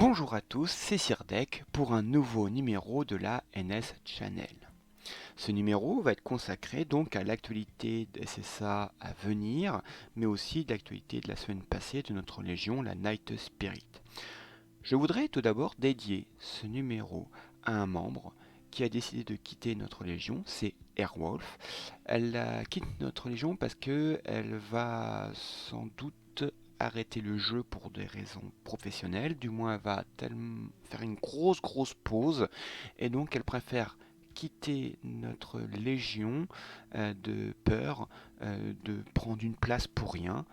Bonjour à tous, c'est Sirdek pour un nouveau numéro de la NS Channel. Ce numéro va être consacré donc à l'actualité de SSA à venir, mais aussi de l'actualité de la semaine passée de notre légion, la Night Spirit. Je voudrais tout d'abord dédier ce numéro à un membre qui a décidé de quitter notre légion, c'est Airwolf. Elle quitte notre légion parce qu'elle va sans doute arrêter le jeu pour des raisons professionnelles, du moins elle va faire une grosse pause, et donc elle préfère quitter notre légion de peur de prendre une place pour rien.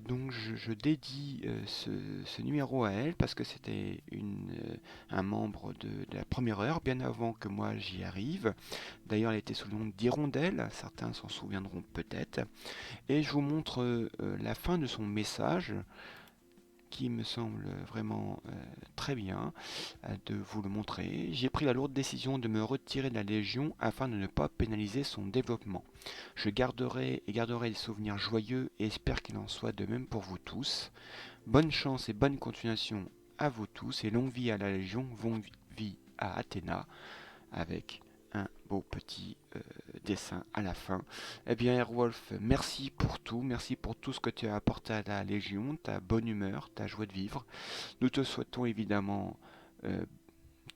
Donc je dédie ce numéro à elle parce que c'était un membre de la première heure, bien avant que moi j'y arrive. D'ailleurs, elle était sous le nom d'Hirondelle, certains s'en souviendront peut-être. Et je vous montre la fin de son message qui me semble vraiment très bien de vous le montrer. J'ai pris la lourde décision de me retirer de la Légion afin de ne pas pénaliser son développement. Je garderai des souvenirs joyeux et espère qu'il en soit de même pour vous tous. Bonne chance et bonne continuation à vous tous et longue vie à la Légion, longue vie à Athéna avec un beau petit dessin à la fin. Eh bien, Airwolf, merci pour tout ce que tu as apporté à la Légion, ta bonne humeur, ta joie de vivre. Nous te souhaitons évidemment euh,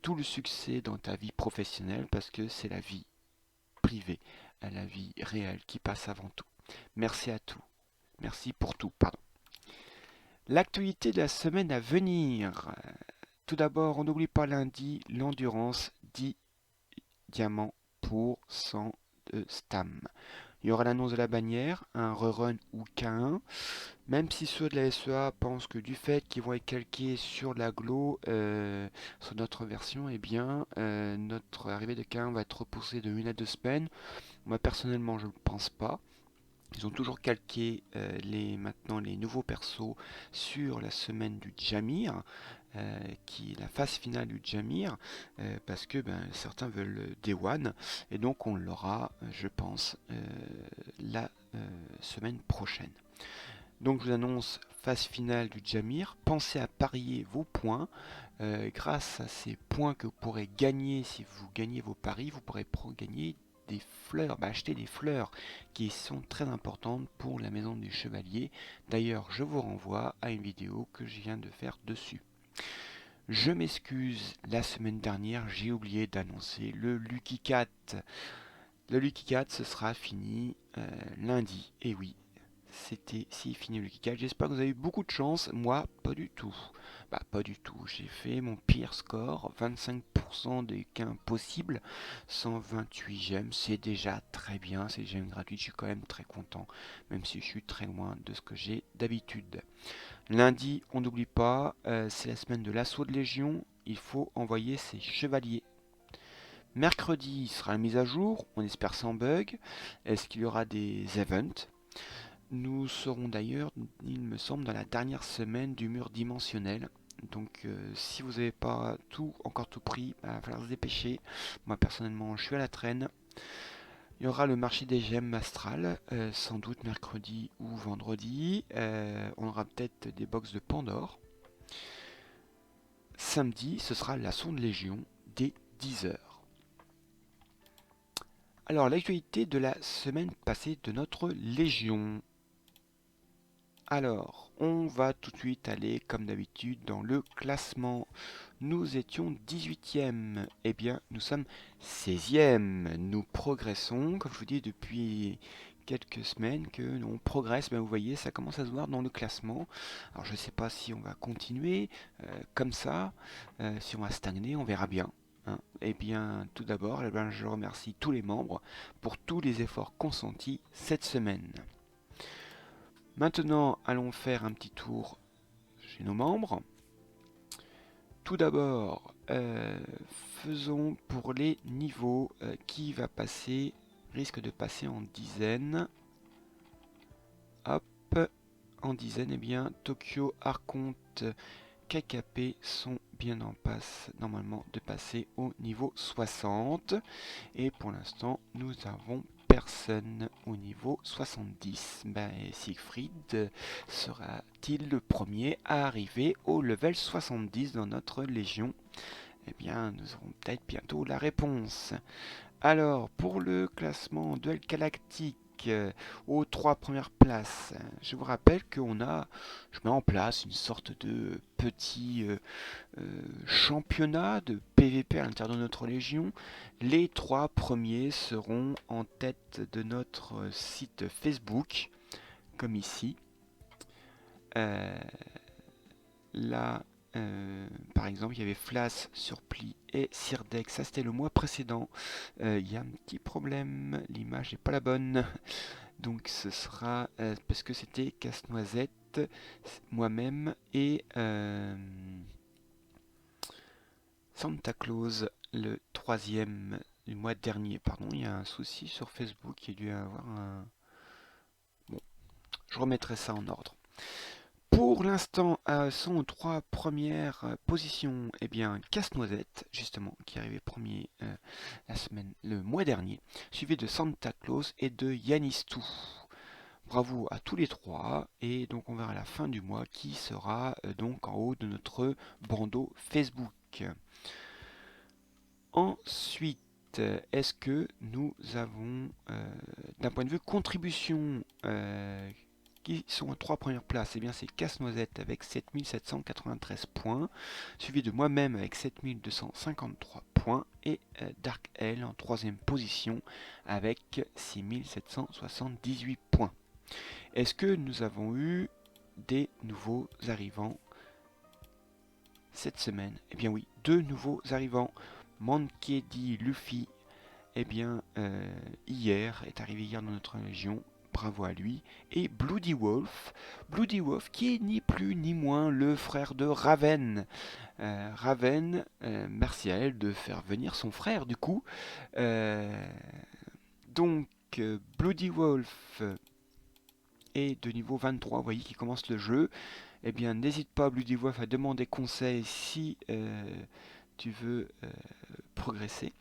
tout le succès dans ta vie professionnelle parce que c'est la vie privée, la vie réelle qui passe avant tout. Merci à tout. Merci pour tout, pardon. L'actualité de la semaine à venir. Tout d'abord, on n'oublie pas lundi, l'endurance 10 diamants pour 100 de stam. Il y aura l'annonce de la bannière, un rerun ou K1, même si ceux de la SEA pensent que du fait qu'ils vont être calqués sur l'aglo, sur notre version, eh bien, notre arrivée de K1 va être repoussée de 1 à 2 semaines. Moi, personnellement, je ne pense pas. Ils ont toujours calqué maintenant les nouveaux persos sur la semaine du Jamir, qui est la phase finale du Jamir, parce que certains veulent Day One, et donc on l'aura, je pense, la semaine prochaine. Donc je vous annonce phase finale du Jamir. Pensez à parier vos points. Grâce à ces points que vous pourrez gagner si vous gagnez vos paris, vous pourrez gagner des fleurs, acheter des fleurs qui sont très importantes pour la maison du chevalier. D'ailleurs, je vous renvoie à une vidéo que je viens de faire dessus. Je m'excuse, la semaine dernière, j'ai oublié d'annoncer le Lucky Cat. Le Lucky Cat, ce sera fini lundi. Et oui, c'était si fini le Lucky Cat. J'espère que vous avez eu beaucoup de chance. Moi, pas du tout. Pas du tout. J'ai fait mon pire score, 25% des gains possibles, 128 gemmes. C'est déjà très bien. C'est des gemmes gratuites. Je suis quand même très content, même si je suis très loin de ce que j'ai d'habitude. Lundi, on n'oublie pas, c'est la semaine de l'assaut de Légion. Il faut envoyer ses chevaliers. Mercredi sera la mise à jour, on espère sans bug. Est-ce qu'il y aura des events? Nous serons d'ailleurs, il me semble, dans la dernière semaine du mur dimensionnel. Donc si vous n'avez pas encore tout pris, il va falloir se dépêcher. Moi personnellement, je suis à la traîne. Il y aura le marché des gemmes astrales, sans doute mercredi ou vendredi. On aura peut-être des box de Pandore. Samedi, ce sera la sonde Légion dès 10 heures. Alors, l'actualité de la semaine passée de notre Légion. Alors, on va tout de suite aller, comme d'habitude, dans le classement. Nous étions 18e. Eh bien, nous sommes 16e. Nous progressons, comme je vous dis, depuis quelques semaines que on progresse. Vous voyez, ça commence à se voir dans le classement. Alors, je ne sais pas si on va continuer comme ça, si on va stagner, on verra bien. Eh bien, tout d'abord, je remercie tous les membres pour tous les efforts consentis cette semaine. Maintenant, allons faire un petit tour chez nos membres. Tout d'abord, faisons pour les niveaux qui va passer, risque de passer en dizaines. Hop, en dizaines, eh bien, Tokyo, Arconte, KKP sont bien en passe normalement de passer au niveau 60. Et pour l'instant, nous avons personne au niveau 70. Ben, Siegfried sera-t-il le premier à arriver au level 70 dans notre légion? Eh bien, nous aurons peut-être bientôt la réponse. Alors, pour le classement Duel Galactique, aux 3 premières places, je vous rappelle je mets en place une sorte de petit championnat de PVP à l'intérieur de notre légion. Les 3 premiers seront en tête de notre site Facebook, comme ici. Là, par exemple, il y avait Flas, Surpli et Sirdek. Ça, c'était le mois précédent. Il y a un petit problème. L'image n'est pas la bonne. Donc, ce sera parce que c'était Casse-Noisette, moi-même et Santa Claus, le 3e du mois dernier. Pardon, il y a un souci sur Facebook. Il y a dû avoir un. Bon, je remettrai ça en ordre. Pour l'instant, sont aux 3 premières positions, eh bien, Casse-Noisette, justement, qui est arrivé premier le mois dernier, suivi de Santa Claus et de Yanistou. Bravo à tous les 3, et donc on verra à la fin du mois qui sera donc en haut de notre bandeau Facebook. Ensuite, est-ce que nous avons, d'un point de vue contribution, qui sont en 3 premières places? Eh bien, c'est Casse-Noisette avec 7793 points, suivi de moi-même avec 7253 points, et Dark Hell en 3e position avec 6778 points. Est-ce que nous avons eu des nouveaux arrivants cette semaine? Eh bien oui, 2 nouveaux arrivants. Mankedi Luffy, eh bien, hier, est arrivé hier dans notre région. Bravo à lui. Et Bloody Wolf qui est ni plus ni moins le frère de Raven. Raven, merci à elle de faire venir son frère du coup. Donc, Bloody Wolf est de niveau 23, vous voyez qui commence le jeu. Eh bien, n'hésite pas, Bloody Wolf, à demander conseil si tu veux progresser.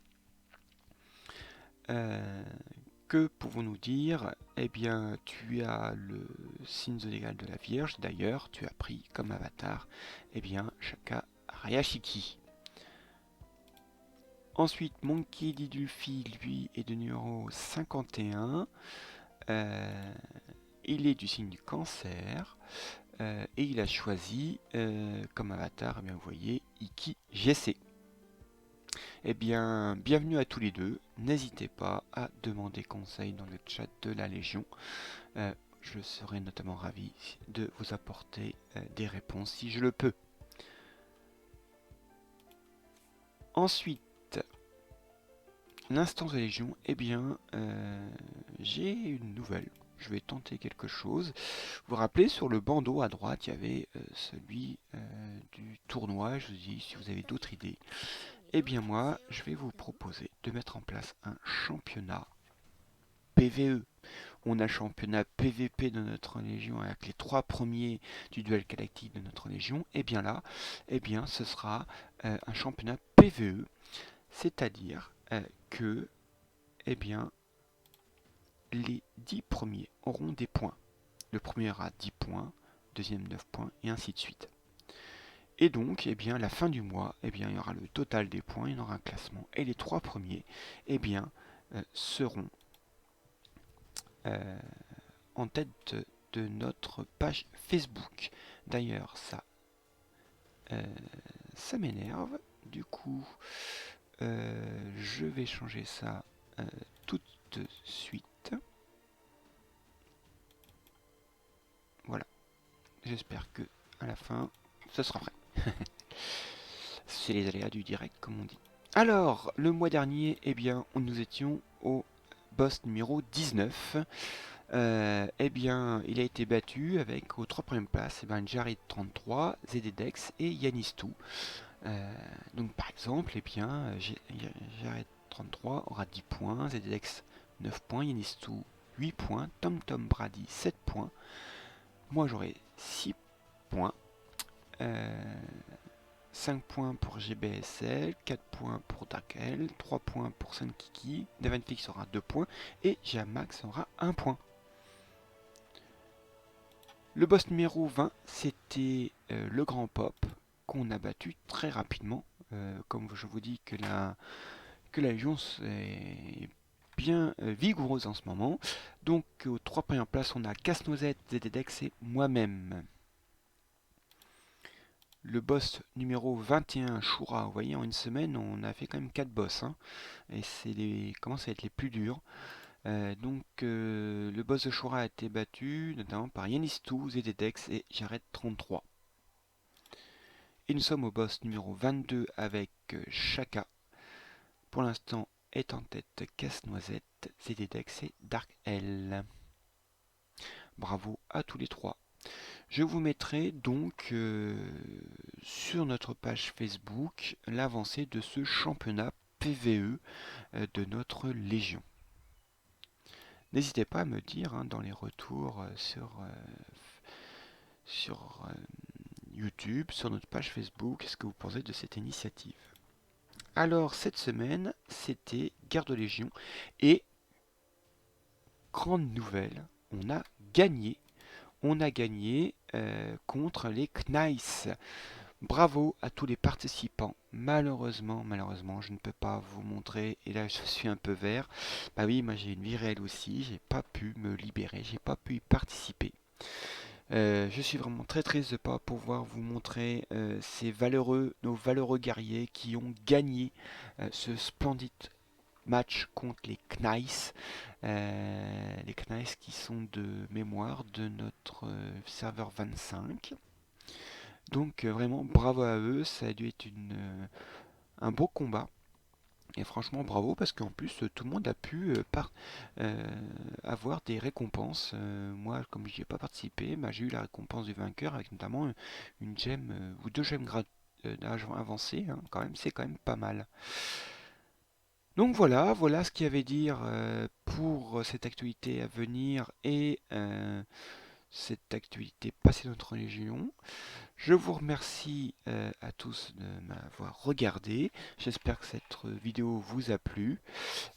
Que pouvons-nous dire? Eh bien, tu as le signe zodiacal de la Vierge. D'ailleurs, tu as pris comme avatar, eh bien, Shaka Ryashiki. Ensuite, Monkey D. Luffy, lui, est de numéro 51. Il est du signe du Cancer. Et il a choisi comme avatar, eh bien, vous voyez, Iki GC. Eh bien, bienvenue à tous les deux. N'hésitez pas à demander conseil dans le chat de la Légion. Je serai notamment ravi de vous apporter des réponses si je le peux. Ensuite, l'instance de Légion, eh bien, j'ai une nouvelle. Je vais tenter quelque chose. Vous vous rappelez, sur le bandeau à droite, il y avait celui du tournoi. Je vous dis, si vous avez d'autres idées, eh bien moi, je vais vous proposer de mettre en place un championnat PVE. On a le championnat PVP de notre légion avec les 3 premiers du duel galactique de notre légion. Et bien là, eh bien, ce sera un championnat PVE, c'est-à-dire que, eh bien, les 10 premiers auront des points. Le premier aura 10 points, deuxième 9 points, et ainsi de suite. Et donc, eh bien, à la fin du mois, eh bien, il y aura le total des points, il y aura un classement, et les 3 premiers, eh bien, seront en tête de notre page Facebook. D'ailleurs, ça m'énerve. Du coup, je vais changer ça tout de suite. Voilà. J'espère que à la fin, ce sera vrai. C'est les aléas du direct, comme on dit. Alors, le mois dernier, eh bien, nous étions au boss numéro 19. Eh bien, il a été battu avec aux 3 premières places eh bien, Jared 33, ZDX et Yanistou. Donc par exemple, eh bien, Jared 33 aura 10 points, ZDX 9 points, Yanistou 8 points, TomTom Brady 7 points, moi j'aurai 6 points, 5 points pour GBSL, 4 points pour Darkel, 3 points pour Sunkiki, Devenfix aura 2 points et Jamax aura 1 point. Le boss numéro 20, c'était le Grand Pop, qu'on a battu très rapidement. Comme je vous dis que la Légion est bien vigoureuse en ce moment. Donc aux 3 premières places, on a Casse-Noisette, ZDX et moi-même. Le boss numéro 21, Shura, vous voyez, en une semaine, on a fait quand même 4 boss. Hein, et c'est commence à être les plus durs. Le boss de Shura a été battu, notamment par Yanistou, ZDX et Jared33. Et nous sommes au boss numéro 22 avec Shaka. Pour l'instant, est en tête Casse-Noisette, ZDX et Dark L. Bravo à tous les trois. Je vous mettrai donc sur notre page Facebook l'avancée de ce championnat PVE de notre Légion. N'hésitez pas à me dire dans les retours sur YouTube, sur notre page Facebook, ce que vous pensez de cette initiative. Alors cette semaine, c'était Guerre de Légion et grande nouvelle, on a gagné. On a gagné contre les Knights. Bravo à tous les participants. Malheureusement, je ne peux pas vous montrer. Et là, je suis un peu vert. Bah oui, moi j'ai une vie réelle aussi. J'ai pas pu me libérer. J'ai pas pu y participer. Je suis vraiment très triste de ne pas pouvoir vous montrer nos valeureux guerriers qui ont gagné ce splendide match contre les Knights. Les Knights qui sont de mémoire de notre serveur 25. Donc vraiment bravo à eux, ça a dû être un beau combat. Et franchement bravo parce qu'en plus tout le monde a pu avoir des récompenses. Moi comme je n'y ai pas participé, bah, j'ai eu la récompense du vainqueur avec notamment une gemme ou 2 gemmes d'âge avancé. Hein, c'est quand même pas mal. Donc voilà ce qu'il y avait à dire pour cette actualité à venir et cette actualité passée de notre Légion. Je vous remercie à tous de m'avoir regardé. J'espère que cette vidéo vous a plu.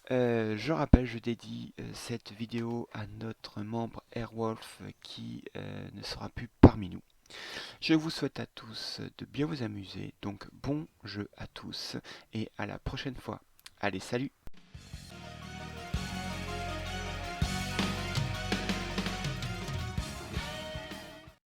Je rappelle, je dédie cette vidéo à notre membre Airwolf qui ne sera plus parmi nous. Je vous souhaite à tous de bien vous amuser. Donc bon jeu à tous et à la prochaine fois. Allez, salut!